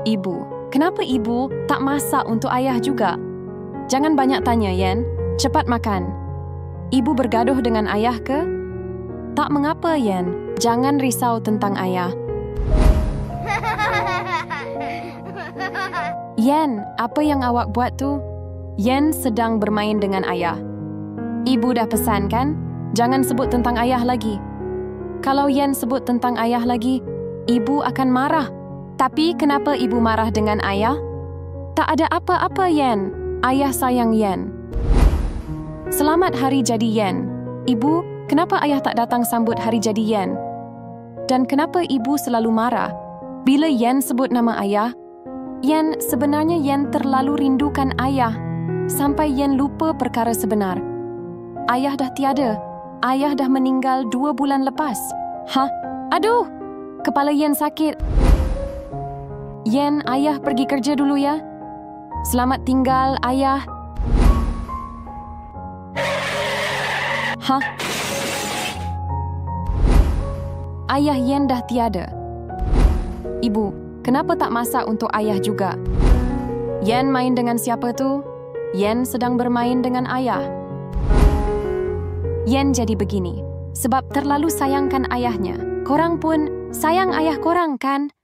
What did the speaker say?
Ibu, kenapa ibu tak masak untuk ayah juga? Jangan banyak tanya, Yen. Cepat makan. Ibu bergaduh dengan ayah ke? Tak mengapa, Yen. Jangan risau tentang ayah. Yen, apa yang awak buat tu? Yen sedang bermain dengan ayah. Ibu dah pesan kan? Jangan sebut tentang ayah lagi. Kalau Yen sebut tentang ayah lagi, ibu akan marah. Tapi kenapa ibu marah dengan ayah? Tak ada apa-apa, Yen. Ayah sayang Yen. Selamat hari jadi Yen. Ibu, kenapa ayah tak datang sambut hari jadi Yen? Dan kenapa ibu selalu marah bila Yen sebut nama ayah? Yen, sebenarnya Yen terlalu rindukan ayah sampai Yen lupa perkara sebenar. Ayah dah tiada. Ayah dah meninggal 2 bulan lepas. Hah? Aduh! Kepala Yen sakit. Yen, ayah pergi kerja dulu ya. Selamat tinggal, ayah. Hah? Ayah Yen dah tiada. Ibu, kenapa tak masak untuk ayah juga? Yen main dengan siapa tu? Yen sedang bermain dengan ayah. Yen jadi begini sebab terlalu sayangkan ayahnya. Korang pun sayang ayah korang kan?